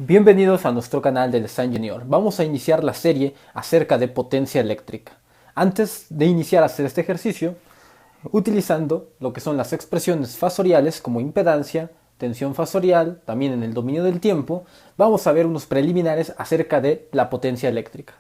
Bienvenidos a nuestro canal del San Junior. Vamos a iniciar la serie acerca de potencia eléctrica. Antes de iniciar a hacer este ejercicio, utilizando lo que son las expresiones fasoriales como impedancia, tensión fasorial, también en el dominio del tiempo, vamos a ver unos preliminares acerca de la potencia eléctrica.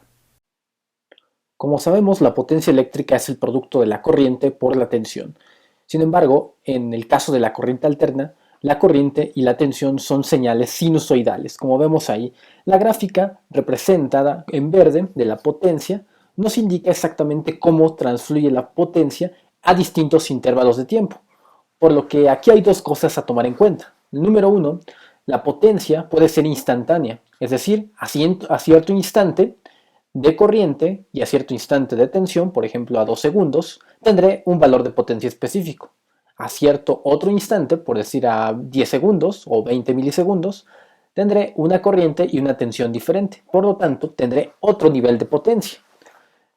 Como sabemos, la potencia eléctrica es el producto de la corriente por la tensión. Sin embargo, en el caso de la corriente alterna, la corriente y la tensión son señales sinusoidales. Como vemos ahí, la gráfica representada en verde de la potencia nos indica exactamente cómo transfluye la potencia a distintos intervalos de tiempo. Por lo que aquí hay dos cosas a tomar en cuenta. Número uno, la potencia puede ser instantánea, es decir, a cierto instante de corriente y a cierto instante de tensión, por ejemplo a 2 segundos, tendré un valor de potencia específico. A cierto otro instante, por decir a 10 segundos o 20 milisegundos, tendré una corriente y una tensión diferente. Por lo tanto, tendré otro nivel de potencia.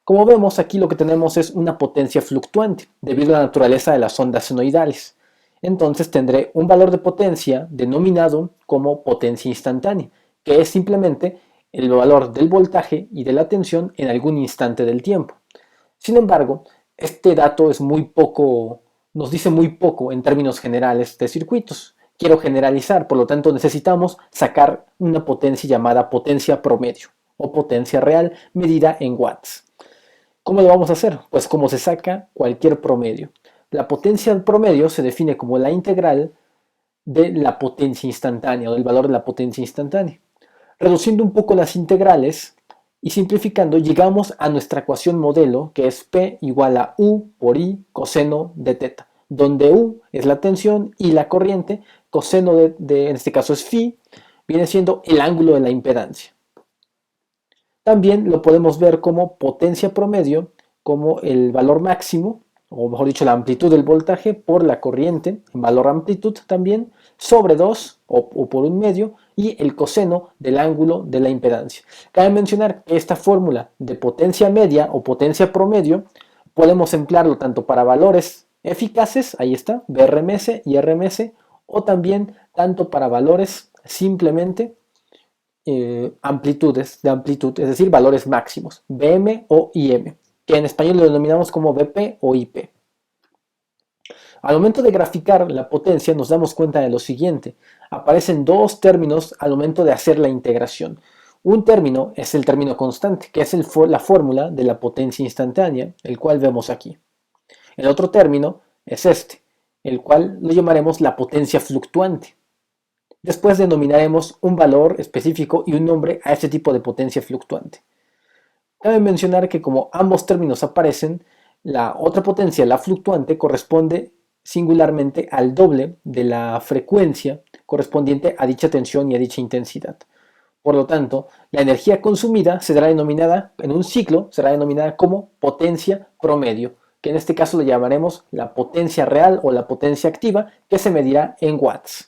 Como vemos, aquí lo que tenemos es una potencia fluctuante, debido a la naturaleza de las ondas senoidales. Entonces tendré un valor de potencia denominado como potencia instantánea, que es simplemente el valor del voltaje y de la tensión en algún instante del tiempo. Sin embargo, este dato nos dice muy poco en términos generales de circuitos. Quiero generalizar, por lo tanto necesitamos sacar una potencia llamada potencia promedio o potencia real medida en watts. ¿Cómo lo vamos a hacer? Pues como se saca cualquier promedio. La potencia promedio se define como la integral de la potencia instantánea o del valor de la potencia instantánea. Reduciendo un poco las integrales y simplificando, llegamos a nuestra ecuación modelo, que es P igual a U por I coseno de teta, donde U es la tensión y la corriente, coseno en este caso es phi, viene siendo el ángulo de la impedancia. También lo podemos ver como potencia promedio, como el valor máximo, o mejor dicho, la amplitud del voltaje por la corriente, en valor amplitud también, sobre 2 o por un medio, y el coseno del ángulo de la impedancia. Cabe mencionar que esta fórmula de potencia media o potencia promedio podemos emplearlo tanto para valores eficaces, ahí está, BRMS y RMS, o también tanto para valores simplemente amplitudes de amplitud, es decir, valores máximos, BM o IM, que en español lo denominamos como BP o IP. Al momento de graficar la potencia nos damos cuenta de lo siguiente. Aparecen dos términos al momento de hacer la integración. Un término es el término constante, que es la fórmula de la potencia instantánea, el cual vemos aquí. El otro término es este, el cual lo llamaremos la potencia fluctuante. Después denominaremos un valor específico y un nombre a este tipo de potencia fluctuante. Cabe mencionar que como ambos términos aparecen, la otra potencia, la fluctuante, corresponde singularmente al doble de la frecuencia correspondiente a dicha tensión y a dicha intensidad. Por lo tanto, la energía consumida será denominada, en un ciclo, será denominada como potencia promedio, que en este caso le llamaremos la potencia real o la potencia activa, que se medirá en watts.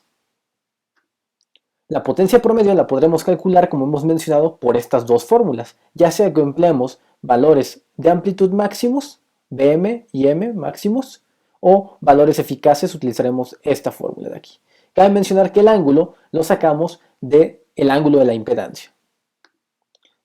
La potencia promedio la podremos calcular, como hemos mencionado, por estas dos fórmulas, ya sea que empleemos valores de amplitud máximos, BM y M máximos, o valores eficaces, utilizaremos esta fórmula de aquí. Cabe mencionar que el ángulo lo sacamos del ángulo de la impedancia.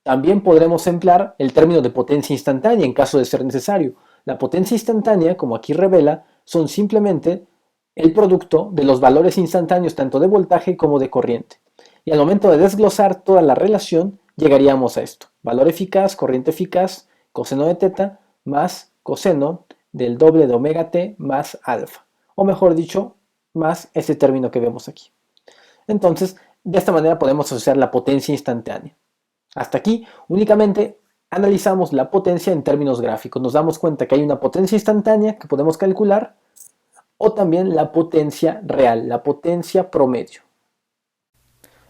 También podremos emplear el término de potencia instantánea en caso de ser necesario. La potencia instantánea, como aquí revela, son simplemente el producto de los valores instantáneos tanto de voltaje como de corriente. Y al momento de desglosar toda la relación, llegaríamos a esto. Valor eficaz, corriente eficaz, coseno de teta más coseno del doble de omega t más alfa. O mejor dicho, más ese término que vemos aquí. Entonces, de esta manera podemos asociar la potencia instantánea. Hasta aquí únicamente analizamos la potencia en términos gráficos. Nos damos cuenta que hay una potencia instantánea que podemos calcular, o también la potencia real, la potencia promedio.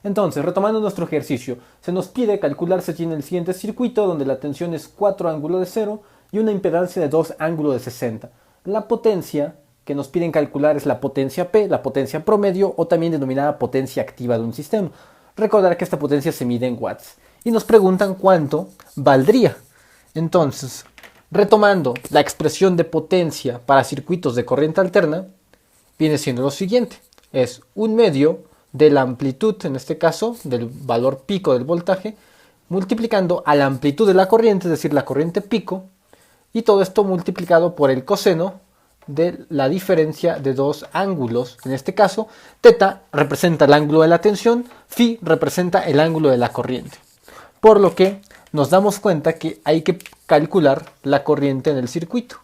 Entonces, retomando nuestro ejercicio, se nos pide calcular si tiene el siguiente circuito donde la tensión es 4 ángulo de 0 y una impedancia de 2 ángulo de 60. La potencia que nos piden calcular es la potencia P, la potencia promedio o también denominada potencia activa de un sistema. Recordar que esta potencia se mide en watts. Y nos preguntan cuánto valdría. Entonces, retomando la expresión de potencia para circuitos de corriente alterna, viene siendo lo siguiente. Es 1 medio de la amplitud, en este caso, del valor pico del voltaje, multiplicando a la amplitud de la corriente, es decir, la corriente pico, y todo esto multiplicado por el coseno de la diferencia de dos ángulos. En este caso, θ representa el ángulo de la tensión, φ representa el ángulo de la corriente. Por lo que nos damos cuenta que hay que calcular la corriente en el circuito.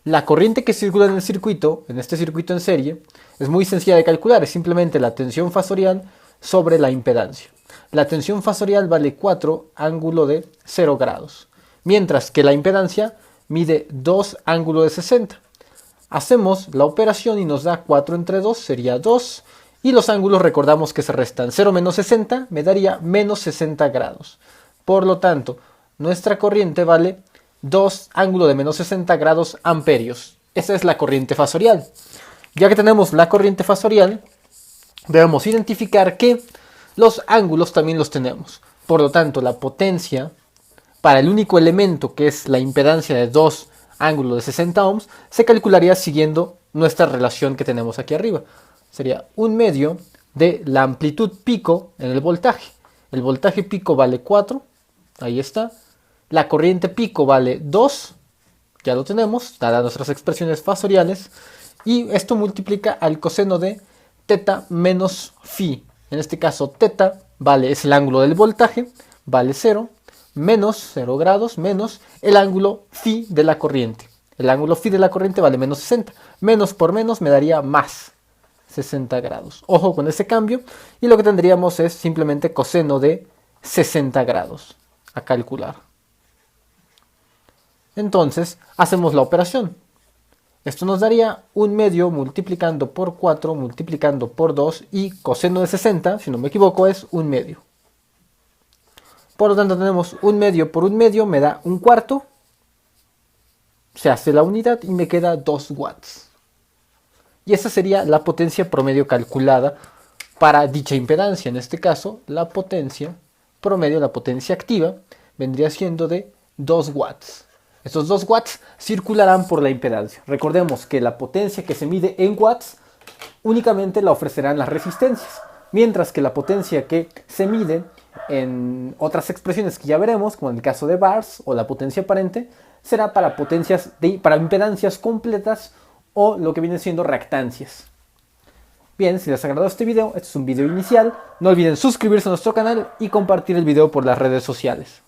La corriente que circula en el circuito, en este circuito en serie, es muy sencilla de calcular, es simplemente la tensión fasorial sobre la impedancia. La tensión fasorial vale 4 ángulo de 0 grados, mientras que la impedancia mide 2 ángulo de 60. Hacemos la operación y nos da 4 entre 2, sería 2, y los ángulos recordamos que se restan. 0 menos 60 me daría menos 60 grados. Por lo tanto, nuestra corriente vale 2 ángulo de menos 60 grados amperios. Esa es la corriente fasorial. Ya que tenemos la corriente fasorial, debemos identificar que los ángulos también los tenemos. Por lo tanto, la potencia para el único elemento, que es la impedancia de 2 ángulos de 60 ohms, se calcularía siguiendo nuestra relación que tenemos aquí arriba. Sería 1/2 de la amplitud pico en el voltaje. El voltaje pico vale 4, ahí está. La corriente pico vale 2, ya lo tenemos, dadas nuestras expresiones fasoriales. Y esto multiplica al coseno de θ menos φ. En este caso, θ es el ángulo del voltaje, vale 0, menos 0 grados, menos el ángulo φ de la corriente. El ángulo φ de la corriente vale menos 60. Menos por menos me daría más 60 grados. Ojo con ese cambio. Y lo que tendríamos es simplemente coseno de 60 grados a calcular. Entonces, hacemos la operación. Esto nos daría 1/2 multiplicando por 4 multiplicando por 2 y coseno de 60, si no me equivoco, es 1/2. Por lo tanto tenemos 1/2 por 1/2 me da 1/4. Se hace la unidad y me queda 2 watts. Y esa sería la potencia promedio calculada para dicha impedancia. En este caso, la potencia promedio, la potencia activa, vendría siendo de 2 watts. Estos 2 watts circularán por la impedancia. Recordemos que la potencia que se mide en watts únicamente la ofrecerán las resistencias, mientras que la potencia que se mide en otras expresiones que ya veremos, como en el caso de bars o la potencia aparente, será para para impedancias completas o lo que viene siendo reactancias. Bien, si les ha agradado este video, este es un video inicial, no olviden suscribirse a nuestro canal y compartir el video por las redes sociales.